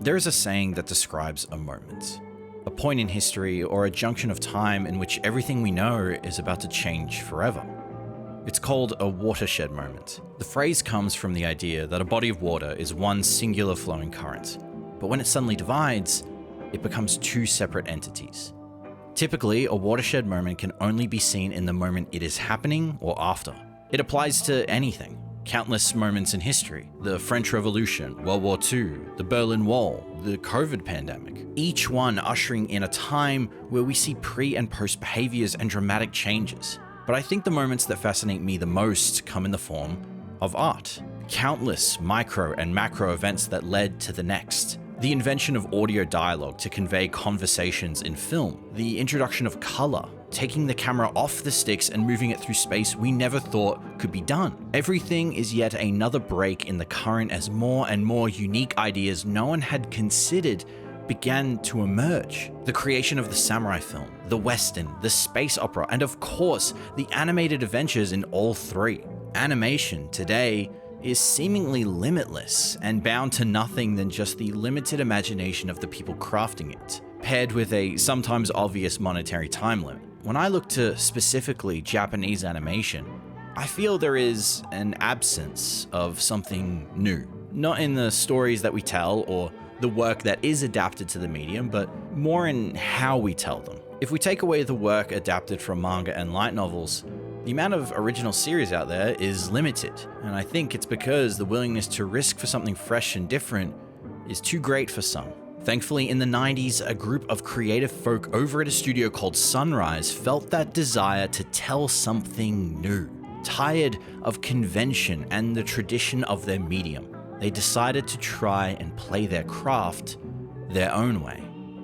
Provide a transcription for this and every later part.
There is a saying that describes a moment, a point in history or a junction of time in which everything we know is about to change forever. It's called a watershed moment. The phrase comes from the idea that a body of water is one singular flowing current, but when it suddenly divides, it becomes two separate entities. Typically, a watershed moment can only be seen in the moment it is happening or after. It applies to anything. Countless moments in history, the French Revolution, World War II, the Berlin Wall, the COVID pandemic, each one ushering in a time where we see pre and post behaviors and dramatic changes. But I think the moments that fascinate me the most come in the form of art. Countless micro and macro events that led to the next. The invention of audio dialogue to convey conversations in film. The introduction of color, taking the camera off the sticks and moving it through space we never thought could be done. Everything is yet another break in the current as more and more unique ideas no one had considered began to emerge. The creation of the samurai film, the western, the space opera, and of course, the animated adventures in all three. Animation today is seemingly limitless and bound to nothing than just the limited imagination of the people crafting it, paired with a sometimes obvious monetary time limit. When I look to specifically Japanese animation, I feel there is an absence of something new. Not in the stories that we tell or the work that is adapted to the medium, but more in how we tell them. If we take away the work adapted from manga and light novels, the amount of original series out there is limited, and I think it's because the willingness to risk for something fresh and different is too great for some. Thankfully, in the 90s, a group of creative folk over at a studio called Sunrise felt that desire to tell something new. Tired of convention and the tradition of their medium, they decided to try and play their craft their own way.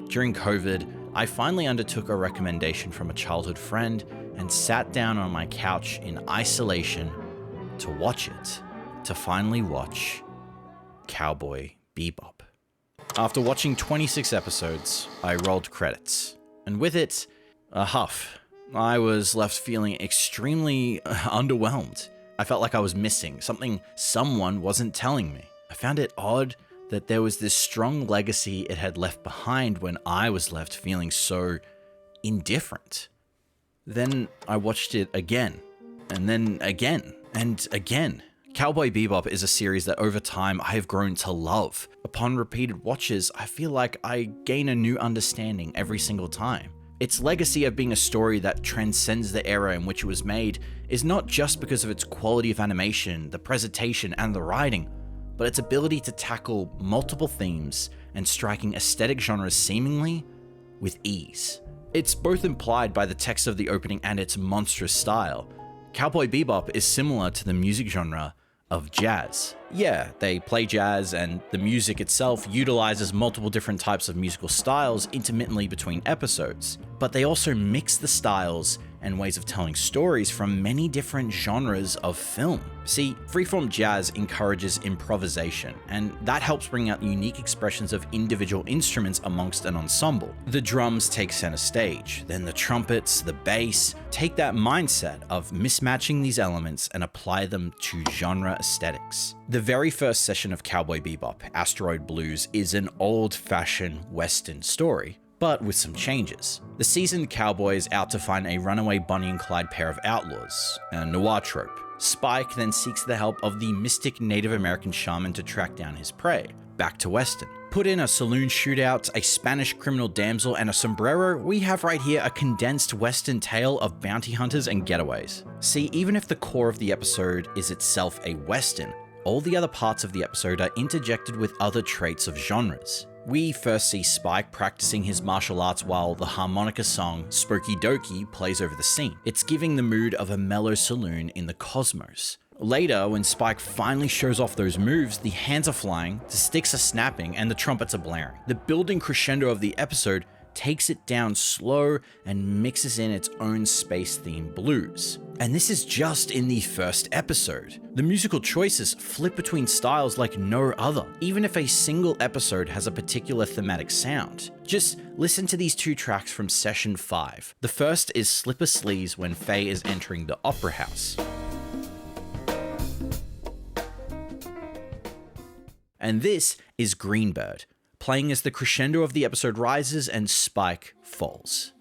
During COVID, I finally undertook a recommendation from a childhood friend and sat down on my couch in isolation to watch it, to finally watch Cowboy Bebop. After watching 26 episodes, I rolled credits, and with it, a huff. I was left feeling extremely underwhelmed. I felt like I was missing something someone wasn't telling me. I found it odd that there was this strong legacy it had left behind when I was left feeling so indifferent. Then I watched it again, and then again, and again. Cowboy Bebop is a series that over time I have grown to love. Upon repeated watches, I feel like I gain a new understanding every single time. Its legacy of being a story that transcends the era in which it was made is not just because of its quality of animation, the presentation, and the writing, but its ability to tackle multiple themes and striking aesthetic genres seemingly with ease. It's both implied by the text of the opening and its monstrous style. Cowboy Bebop is similar to the music genre of jazz. Yeah, they play jazz, and the music itself utilizes multiple different types of musical styles intermittently between episodes, but they also mix the styles and ways of telling stories from many different genres of film. See, freeform jazz encourages improvisation, and that helps bring out unique expressions of individual instruments amongst an ensemble. The drums take center stage, then the trumpets, the bass, take that mindset of mismatching these elements and apply them to genre aesthetics. The very first session of Cowboy Bebop, Asteroid Blues, is an old-fashioned Western story, but with some changes. The seasoned cowboy is out to find a runaway Bonnie and Clyde pair of outlaws, a noir trope. Spike then seeks the help of the mystic Native American shaman to track down his prey. Back to Western. Put in a saloon shootout, a Spanish criminal damsel, and a sombrero, we have right here a condensed Western tale of bounty hunters and getaways. See, even if the core of the episode is itself a Western, all the other parts of the episode are interjected with other traits of genres. We first see Spike practicing his martial arts while the harmonica song Spooky Dokie plays over the scene. It's giving the mood of a mellow saloon in the cosmos. Later, when Spike finally shows off those moves, the hands are flying, the sticks are snapping, and the trumpets are blaring. The building crescendo of the episode takes it down slow and mixes in its own space-themed blues. And this is just in the first episode. The musical choices flip between styles like no other, even if a single episode has a particular thematic sound. Just listen to these two tracks from Session 5. The first is Slipper Sleeves when Faye is entering the opera house. And this is Greenbird, playing as the crescendo of the episode rises and Spike falls.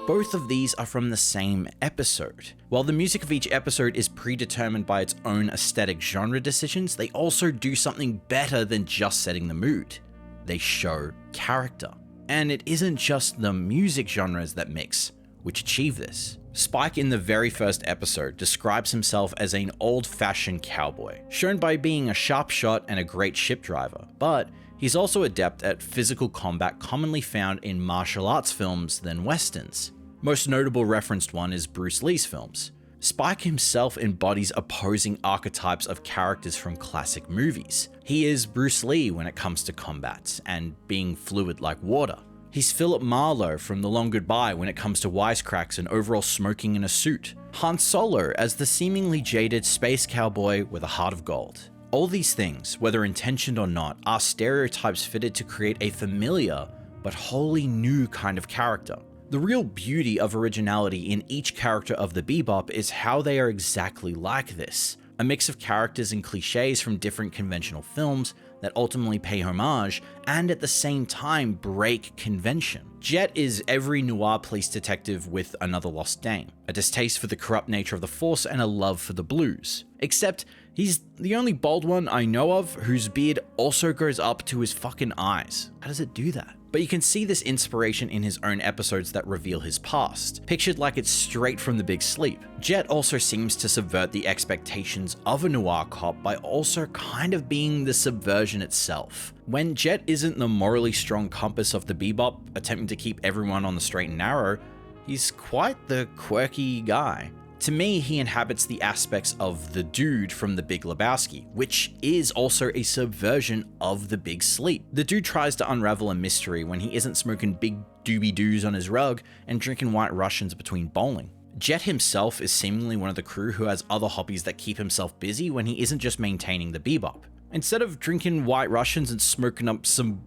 Both of these are from the same episode. While the music of each episode is predetermined by its own aesthetic genre decisions, they also do something better than just setting the mood. They show character. And it isn't just the music genres that mix, which achieve this. Spike in the very first episode describes himself as an old-fashioned cowboy, shown by being a sharp shot and a great ship driver, but he's also adept at physical combat commonly found in martial arts films than westerns. Most notable referenced one is Bruce Lee's films. Spike himself embodies opposing archetypes of characters from classic movies. He is Bruce Lee when it comes to combat and being fluid like water. He's Philip Marlowe from The Long Goodbye when it comes to wisecracks and overall smoking in a suit. Han Solo as the seemingly jaded space cowboy with a heart of gold. All these things, whether intentioned or not, are stereotypes fitted to create a familiar but wholly new kind of character. The real beauty of originality in each character of the Bebop is how they are exactly like this. A mix of characters and cliches from different conventional films that ultimately pay homage and at the same time break convention. Jet is every noir police detective with another lost dame, a distaste for the corrupt nature of the Force and a love for the blues. Except he's the only bald one I know of whose beard also goes up to his fucking eyes. How does it do that? But you can see this inspiration in his own episodes that reveal his past, pictured like it's straight from The Big Sleep. Jet also seems to subvert the expectations of a noir cop by also kind of being the subversion itself. When Jet isn't the morally strong compass of the Bebop, attempting to keep everyone on the straight and narrow, he's quite the quirky guy. To me, he inhabits the aspects of the dude from The Big Lebowski, which is also a subversion of The Big Sleep. The dude tries to unravel a mystery when he isn't smoking big doobie-doos on his rug and drinking White Russians between bowling. Jet himself is seemingly one of the crew who has other hobbies that keep himself busy when he isn't just maintaining the Bebop. Instead of drinking White Russians and smoking up some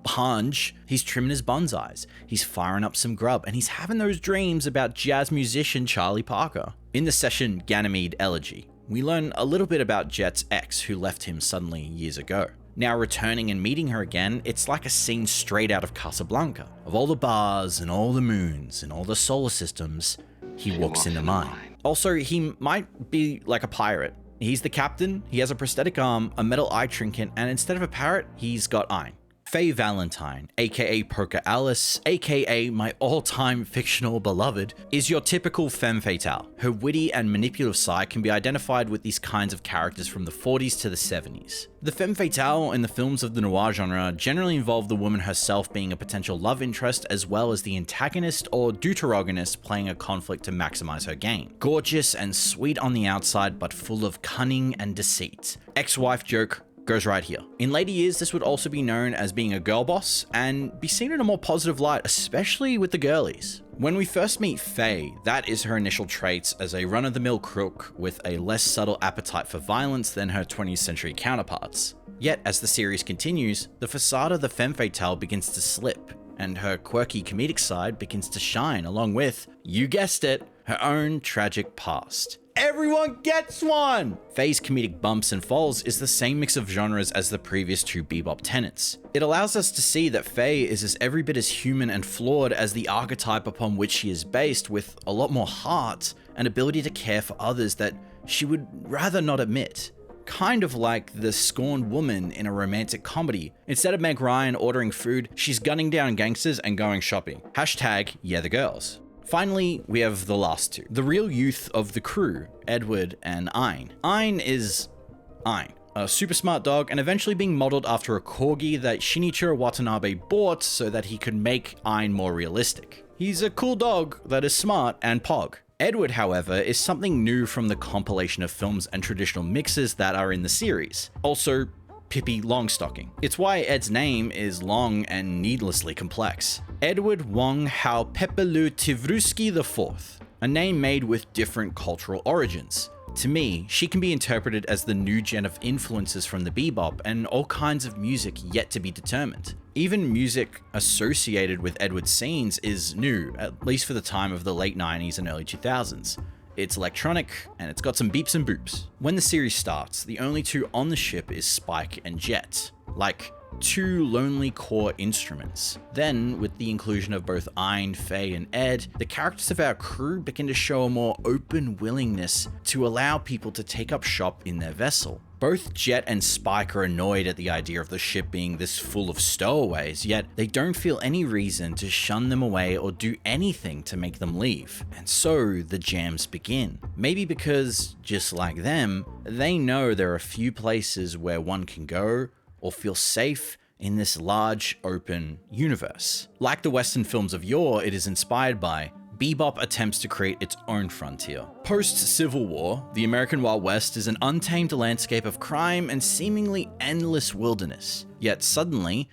hunch, he's trimming his bonsais, he's firing up some grub, and he's having those dreams about jazz musician Charlie Parker. In the session Ganymede Elegy, we learn a little bit about Jet's ex who left him suddenly years ago. Now returning and meeting her again, it's like a scene straight out of Casablanca. Of all the bars and all the moons and all the solar systems, he walks into mine. Also, he might be like a pirate. He's the captain, he has a prosthetic arm, a metal eye trinket, and instead of a parrot, he's got Ein. Faye Valentine, aka Poker Alice, aka my all-time fictional beloved, is your typical femme fatale. Her witty and manipulative side can be identified with these kinds of characters from the 40s to the 70s. The femme fatale in the films of the noir genre generally involve the woman herself being a potential love interest as well as the antagonist or deuteragonist playing a conflict to maximize her gain. Gorgeous and sweet on the outside but full of cunning and deceit. Ex-wife joke goes right here. In later years, this would also be known as being a girl boss and be seen in a more positive light, especially with the girlies. When we first meet Faye, that is her initial traits as a run-of-the-mill crook with a less subtle appetite for violence than her 20th century counterparts. Yet, as the series continues, the facade of the femme fatale begins to slip, and her quirky comedic side begins to shine along with, you guessed it, her own tragic past. Everyone gets one! Faye's comedic bumps and falls is the same mix of genres as the previous two Bebop tenets. It allows us to see that Faye is as every bit as human and flawed as the archetype upon which she is based, with a lot more heart and ability to care for others that she would rather not admit. Kind of like the scorned woman in a romantic comedy. Instead of Meg Ryan ordering food, she's gunning down gangsters and going shopping. Hashtag, yeah the girls. Finally, we have the last two. The real youth of the crew, Edward and Ein. Ein is Ein, a super smart dog and eventually being modeled after a corgi that Shinichiro Watanabe bought so that he could make Ein more realistic. He's a cool dog that is smart and pog. Edward, however, is something new from the compilation of films and traditional mixes that are in the series. Also, Pippi Longstocking. It's why Ed's name is long and needlessly complex. Edward Wong Hao Pepelu Tivruski IV, a name made with different cultural origins. To me, she can be interpreted as the new gen of influences from the Bebop and all kinds of music yet to be determined. Even music associated with Edward's scenes is new, at least for the time of the late 90s and early 2000s. It's electronic, and it's got some beeps and boops. When the series starts, the only two on the ship is Spike and Jet, like two lonely core instruments. Then, with the inclusion of both Ein, Faye, and Ed, the characters of our crew begin to show a more open willingness to allow people to take up shop in their vessel. Both Jet and Spike are annoyed at the idea of the ship being this full of stowaways, yet they don't feel any reason to shun them away or do anything to make them leave. And so the jams begin. Maybe because, just like them, they know there are few places where one can go or feel safe in this large, open universe. Like the Western films of yore it is inspired by, Bebop attempts to create its own frontier. Post-Civil War, the American Wild West is an untamed landscape of crime and seemingly endless wilderness. Yet suddenly,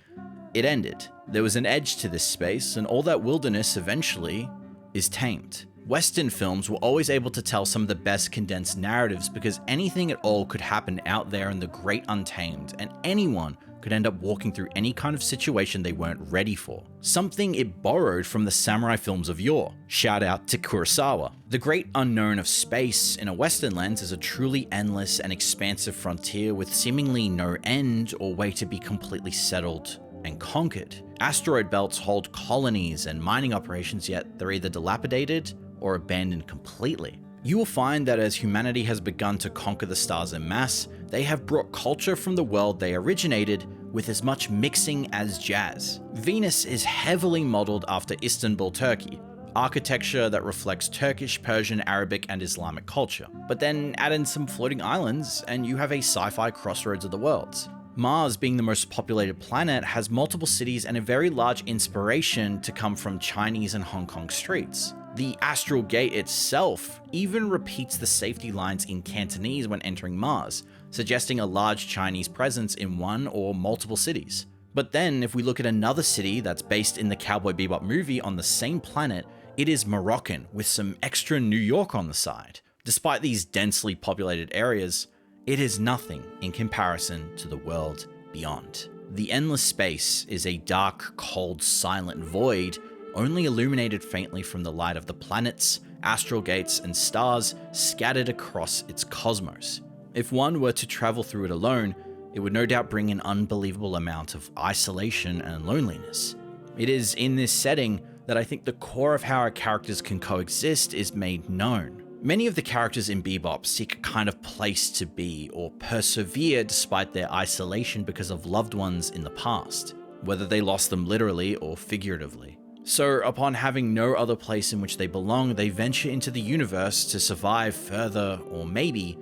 it ended. There was an edge to this space, and all that wilderness eventually is tamed. Western films were always able to tell some of the best condensed narratives because anything at all could happen out there in the great untamed, and anyone could end up walking through any kind of situation they weren't ready for. Something it borrowed from the samurai films of yore. Shout out to Kurosawa. The great unknown of space in a Western lens is a truly endless and expansive frontier with seemingly no end or way to be completely settled and conquered. Asteroid belts hold colonies and mining operations, yet they're either dilapidated or abandoned completely. You will find that as humanity has begun to conquer the stars en masse, they have brought culture from the world they originated with as much mixing as jazz. Venus is heavily modeled after Istanbul, Turkey, architecture that reflects Turkish, Persian, Arabic, and Islamic culture. But then add in some floating islands, and you have a sci-fi crossroads of the worlds. Mars, being the most populated planet, has multiple cities and a very large inspiration to come from Chinese and Hong Kong streets. The Astral Gate itself even repeats the safety lines in Cantonese when entering Mars, suggesting a large Chinese presence in one or multiple cities. But then, if we look at another city that's based in the Cowboy Bebop movie on the same planet, it is Moroccan, with some extra New York on the side. Despite these densely populated areas, it is nothing in comparison to the world beyond. The endless space is a dark, cold, silent void, only illuminated faintly from the light of the planets, astral gates, and stars scattered across its cosmos. If one were to travel through it alone, it would no doubt bring an unbelievable amount of isolation and loneliness. It is in this setting that I think the core of how our characters can coexist is made known. Many of the characters in Bebop seek a kind of place to be or persevere despite their isolation because of loved ones in the past, whether they lost them literally or figuratively. So, upon having no other place in which they belong, they venture into the universe to survive further, or maybe,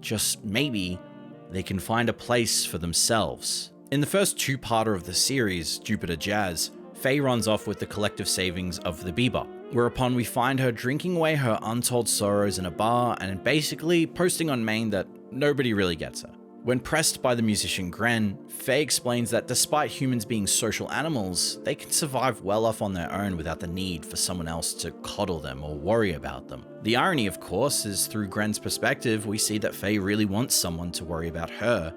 just maybe, they can find a place for themselves. In the first two-parter of the series, Jupiter Jazz, Faye runs off with the collective savings of the Bebop, whereupon we find her drinking away her untold sorrows in a bar and basically posting on Maine that nobody really gets her. When pressed by the musician Gren, Faye explains that despite humans being social animals, they can survive well off on their own without the need for someone else to coddle them or worry about them. The irony, of course, is through Gren's perspective, we see that Faye really wants someone to worry about her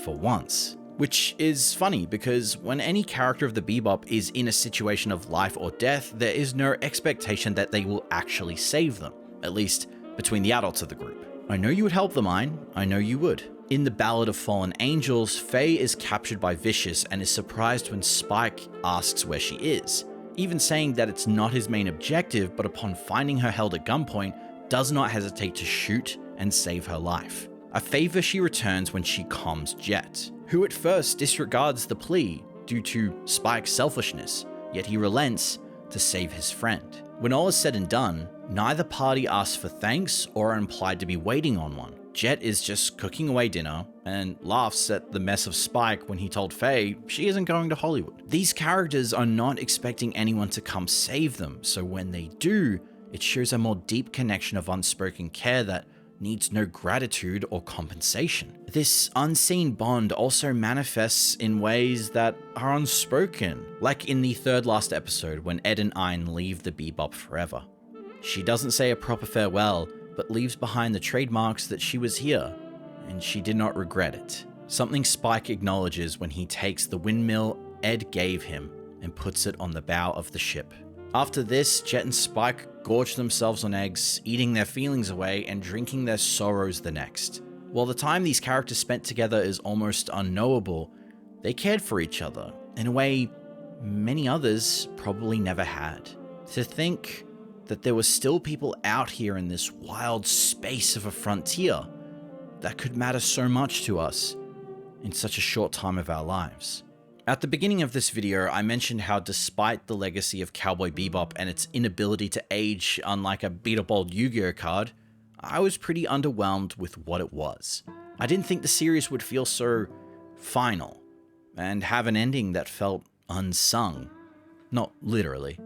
for once. Which is funny because when any character of the Bebop is in a situation of life or death, there is no expectation that they will actually save them, at least between the adults of the group. I know you would help them, Ein. I know you would. In the Ballad of Fallen Angels, Faye is captured by Vicious and is surprised when Spike asks where she is, even saying that it's not his main objective, but upon finding her held at gunpoint, does not hesitate to shoot and save her life. A favor she returns when she calms Jet, who at first disregards the plea due to Spike's selfishness, yet he relents to save his friend. When all is said and done, neither party asks for thanks or are implied to be waiting on one. Jet is just cooking away dinner and laughs at the mess of Spike when he told Faye she isn't going to Hollywood. These characters are not expecting anyone to come save them, so when they do, it shows a more deep connection of unspoken care that needs no gratitude or compensation. This unseen bond also manifests in ways that are unspoken, like in the third last episode when Ed and Ein leave the Bebop forever. She doesn't say a proper farewell, but leaves behind the trademarks that she was here, and she did not regret it. Something Spike acknowledges when he takes the windmill Ed gave him and puts it on the bow of the ship. After this, Jet and Spike gorged themselves on eggs, eating their feelings away and drinking their sorrows the next. While the time these characters spent together is almost unknowable, they cared for each other in a way many others probably never had. To think that there were still people out here in this wild space of a frontier that could matter so much to us in such a short time of our lives. At the beginning of this video, I mentioned how despite the legacy of Cowboy Bebop and its inability to age unlike a beat-up old Yu-Gi-Oh card, I was pretty underwhelmed with what it was. I didn't think the series would feel so final and have an ending that felt unsung. Not literally.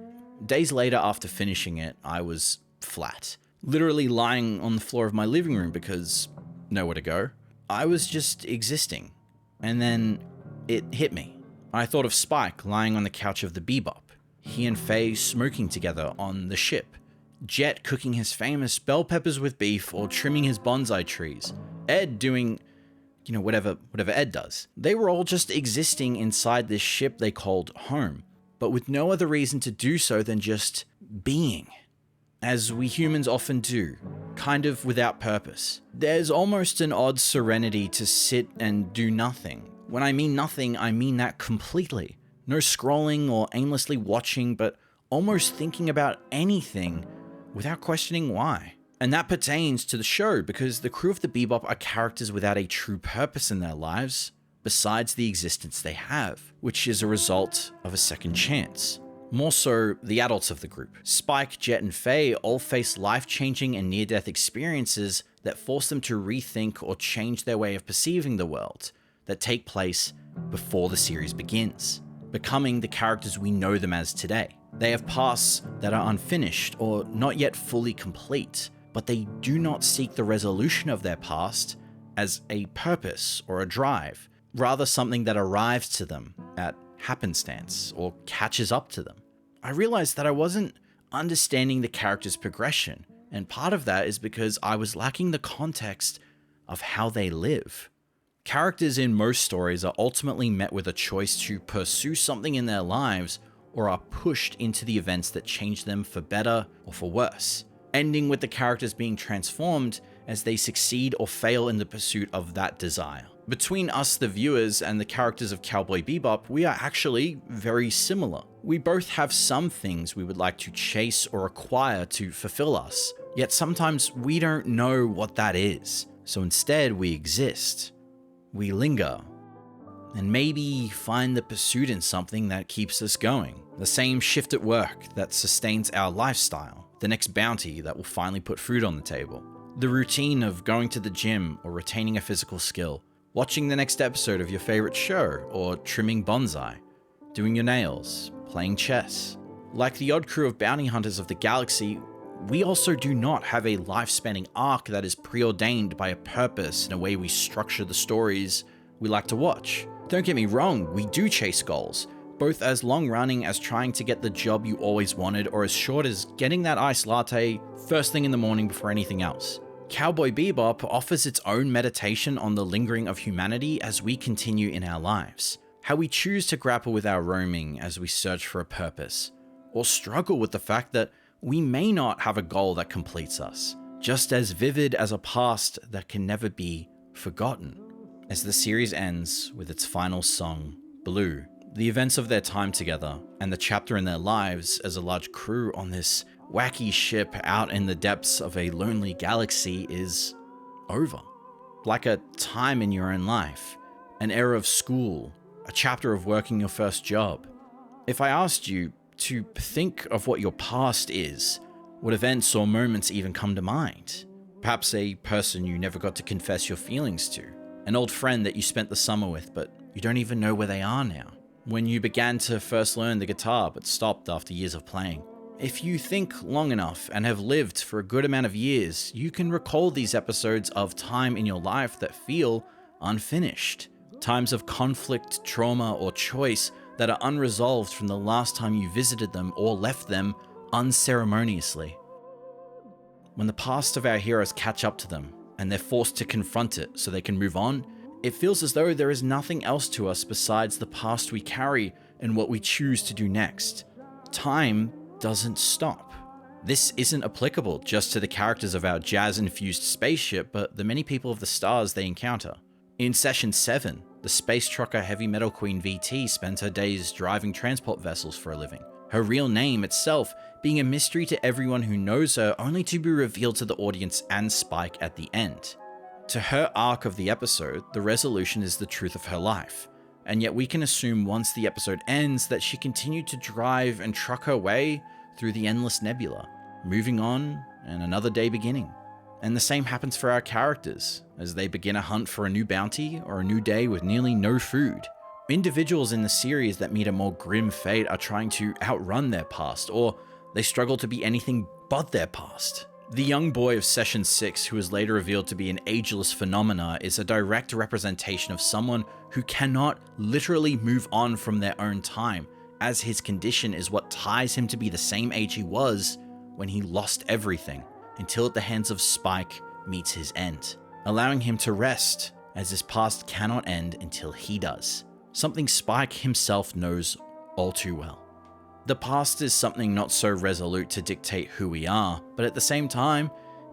Days later after finishing it, I was flat. Literally lying on the floor of my living room because nowhere to go. I was just existing. And then it hit me. I thought of Spike lying on the couch of the Bebop, he and Faye smoking together on the ship, Jet cooking his famous bell peppers with beef or trimming his bonsai trees, Ed doing, whatever Ed does. They were all just existing inside this ship they called home, but with no other reason to do so than just being. As we humans often do, kind of without purpose. There's almost an odd serenity to sit and do nothing. When I mean nothing, I mean that completely. No scrolling or aimlessly watching, but almost thinking about anything without questioning why. And that pertains to the show because the crew of the Bebop are characters without a true purpose in their lives, besides the existence they have, which is a result of a second chance. More so, the adults of the group. Spike, Jet, and Faye all face life-changing and near-death experiences that force them to rethink or change their way of perceiving the world, that take place before the series begins, becoming the characters we know them as today. They have pasts that are unfinished or not yet fully complete, but they do not seek the resolution of their past as a purpose or a drive, rather something that arrives to them at happenstance or catches up to them. I realized that I wasn't understanding the character's progression, and part of that is because I was lacking the context of how they live. Characters in most stories are ultimately met with a choice to pursue something in their lives or are pushed into the events that change them for better or for worse, ending with the characters being transformed as they succeed or fail in the pursuit of that desire. Between us, the viewers, and the characters of Cowboy Bebop, we are actually very similar. We both have some things we would like to chase or acquire to fulfill us, yet sometimes we don't know what that is, so instead we exist. We linger, and maybe find the pursuit in something that keeps us going. The same shift at work that sustains our lifestyle, the next bounty that will finally put food on the table, the routine of going to the gym or retaining a physical skill, watching the next episode of your favorite show or trimming bonsai, doing your nails, playing chess. Like the odd crew of bounty hunters of the galaxy, we also do not have a life-spanning arc that is preordained by a purpose in a way we structure the stories we like to watch. Don't get me wrong, we do chase goals, both as long-running as trying to get the job you always wanted or as short as getting that iced latte first thing in the morning before anything else. Cowboy Bebop offers its own meditation on the lingering of humanity as we continue in our lives, how we choose to grapple with our roaming as we search for a purpose, or struggle with the fact that we may not have a goal that completes us, just as vivid as a past that can never be forgotten. As the series ends with its final song, Blue, the events of their time together and the chapter in their lives as a large crew on this wacky ship out in the depths of a lonely galaxy is over. Like a time in your own life, an era of school, a chapter of working your first job. If I asked you to think of what your past is, what events or moments even come to mind? Perhaps a person you never got to confess your feelings to, an old friend that you spent the summer with but you don't even know where they are now, when you began to first learn the guitar but stopped after years of playing. If you think long enough and have lived for a good amount of years, you can recall these episodes of time in your life that feel unfinished, times of conflict, trauma, or choice that are unresolved from the last time you visited them or left them unceremoniously. When the past of our heroes catch up to them and they're forced to confront it so they can move on, it feels as though there is nothing else to us besides the past we carry and what we choose to do next. Time doesn't stop. This isn't applicable just to the characters of our jazz-infused spaceship, but the many people of the stars they encounter. In Session 7, the space trucker heavy metal queen VT spends her days driving transport vessels for a living, her real name itself being a mystery to everyone who knows her, only to be revealed to the audience and Spike at the end. To her arc of the episode, the resolution is the truth of her life, and yet we can assume once the episode ends that she continued to drive and truck her way through the endless nebula, moving on and another day beginning. And the same happens for our characters, as they begin a hunt for a new bounty or a new day with nearly no food. Individuals in the series that meet a more grim fate are trying to outrun their past, or they struggle to be anything but their past. The young boy of Session 6, who is later revealed to be an ageless phenomena, is a direct representation of someone who cannot literally move on from their own time, as his condition is what ties him to be the same age he was when he lost everything, until at the hands of Spike meets his end, allowing him to rest, as his past cannot end until he does, something Spike himself knows all too well. The past is something not so resolute to dictate who we are, but at the same time,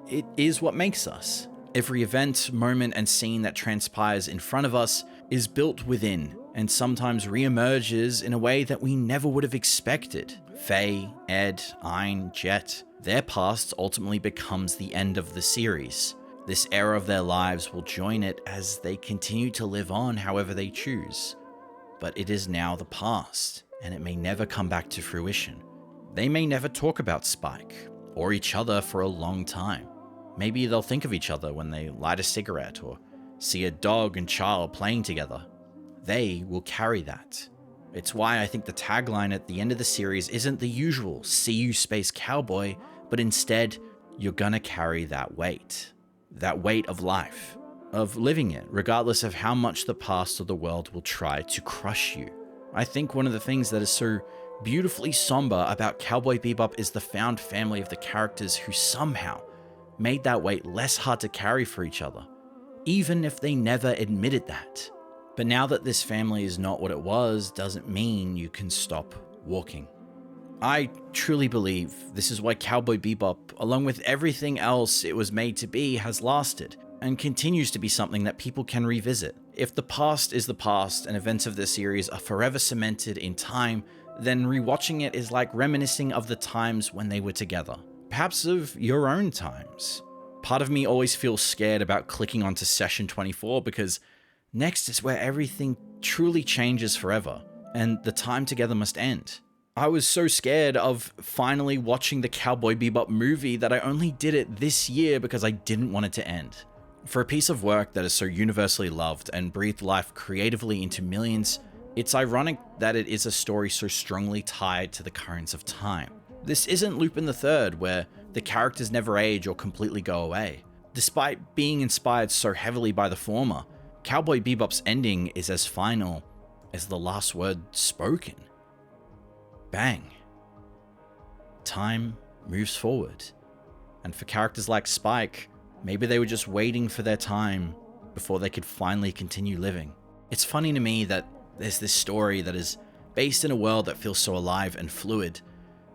it is what makes us. Every event, moment, and scene that transpires in front of us is built within, and sometimes re-emerges in a way that we never would have expected. Faye, Ed, Ein, Jet, their past ultimately becomes the end of the series. This era of their lives will join it as they continue to live on however they choose. But it is now the past, and it may never come back to fruition. They may never talk about Spike, or each other for a long time. Maybe they'll think of each other when they light a cigarette, or see a dog and child playing together. They will carry that. It's why I think the tagline at the end of the series isn't the usual, "See you, Space Cowboy," but instead, you're gonna carry that weight. That weight of life, of living it, regardless of how much the past or the world will try to crush you. I think one of the things that is so beautifully somber about Cowboy Bebop is the found family of the characters who somehow made that weight less hard to carry for each other, even if they never admitted that. But now that this family is not what it was, doesn't mean you can stop walking. I truly believe this is why Cowboy Bebop, along with everything else it was made to be, has lasted, and continues to be something that people can revisit. If the past is the past and events of the series are forever cemented in time, then rewatching it is like reminiscing of the times when they were together. Perhaps of your own times. Part of me always feels scared about clicking onto Session 24 because next is where everything truly changes forever, and the time together must end. I was so scared of finally watching the Cowboy Bebop movie that I only did it this year because I didn't want it to end. For a piece of work that is so universally loved and breathed life creatively into millions, it's ironic that it is a story so strongly tied to the currents of time. This isn't Lupin III, where the characters never age or completely go away. Despite being inspired so heavily by the former, Cowboy Bebop's ending is as final as the last word spoken. Bang. Time moves forward. And for characters like Spike, maybe they were just waiting for their time before they could finally continue living. It's funny to me that there's this story that is based in a world that feels so alive and fluid,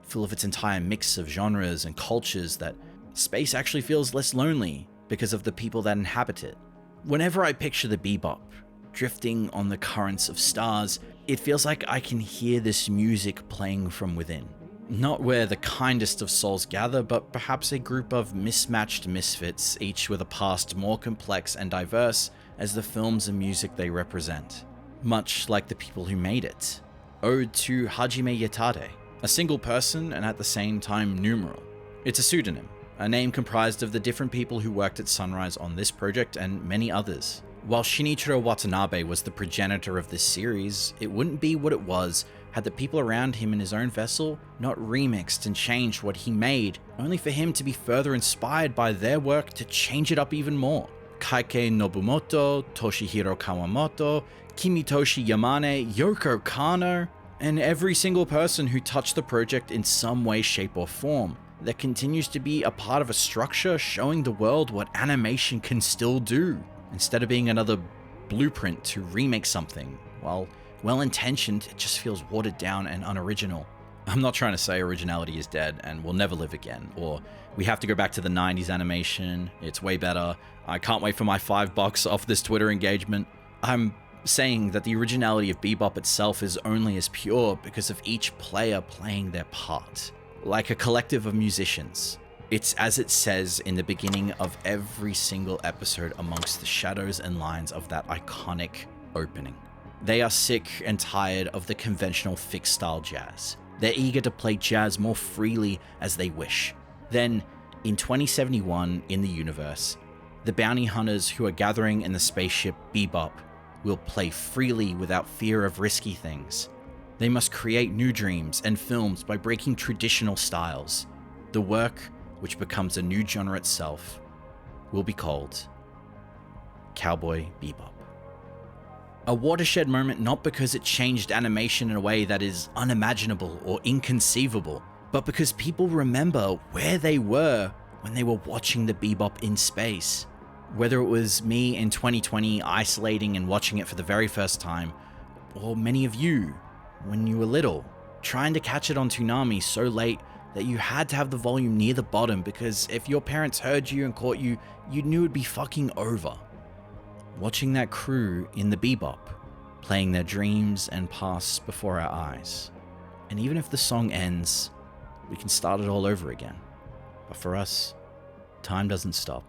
full of its entire mix of genres and cultures, that space actually feels less lonely because of the people that inhabit it. Whenever I picture the Bebop drifting on the currents of stars, it feels like I can hear this music playing from within. Not where the kindest of souls gather, but perhaps a group of mismatched misfits, each with a past more complex and diverse as the films and music they represent. Much like the people who made it. Ode to Hajime Yatade, a single person and at the same time numeral. It's a pseudonym, a name comprised of the different people who worked at Sunrise on this project and many others. While Shinichiro Watanabe was the progenitor of this series, it wouldn't be what it was had the people around him in his own vessel not remixed and changed what he made, only for him to be further inspired by their work to change it up even more. Kaike Nobumoto, Toshihiro Kawamoto, Kimitoshi Yamane, Yoko Kanno, and every single person who touched the project in some way, shape, or form, that continues to be a part of a structure showing the world what animation can still do, instead of being another blueprint to remake something. While well-intentioned, it just feels watered down and unoriginal. I'm not trying to say originality is dead and will never live again, or we have to go back to the 90s animation, it's way better, I can't wait for my $5 off this Twitter engagement. I'm saying that the originality of Bebop itself is only as pure because of each player playing their part, like a collective of musicians. It's as it says in the beginning of every single episode amongst the shadows and lines of that iconic opening. They are sick and tired of the conventional fixed style jazz. They're eager to play jazz more freely as they wish. Then, in 2071 in the universe, the bounty hunters who are gathering in the spaceship Bebop will play freely without fear of risky things. They must create new dreams and films by breaking traditional styles. The work, which becomes a new genre itself, will be called Cowboy Bebop. A watershed moment not because it changed animation in a way that is unimaginable or inconceivable, but because people remember where they were when they were watching the Bebop in space. Whether it was me in 2020 isolating and watching it for the very first time, or many of you when you were little, trying to catch it on Toonami so late that you had to have the volume near the bottom because if your parents heard you and caught you, you knew it'd be fucking over. Watching that crew in the Bebop, playing their dreams and past before our eyes. And even if the song ends, we can start it all over again. But for us, time doesn't stop.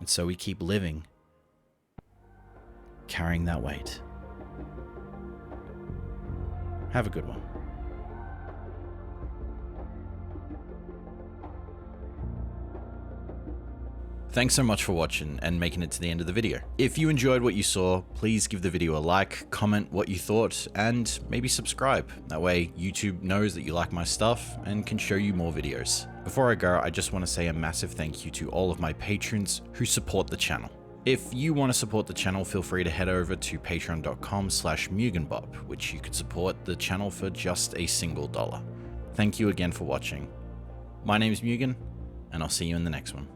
And so we keep living, carrying that weight. Have a good one. Thanks so much for watching and making it to the end of the video. If you enjoyed what you saw, please give the video a like, comment what you thought, and maybe subscribe. That way YouTube knows that you like my stuff and can show you more videos. Before I go, I just want to say a massive thank you to all of my patrons who support the channel. If you want to support the channel, feel free to head over to patreon.com/mugenbop, which you could support the channel for just a single $1. Thank you again for watching. My name is Mugen, and I'll see you in the next one.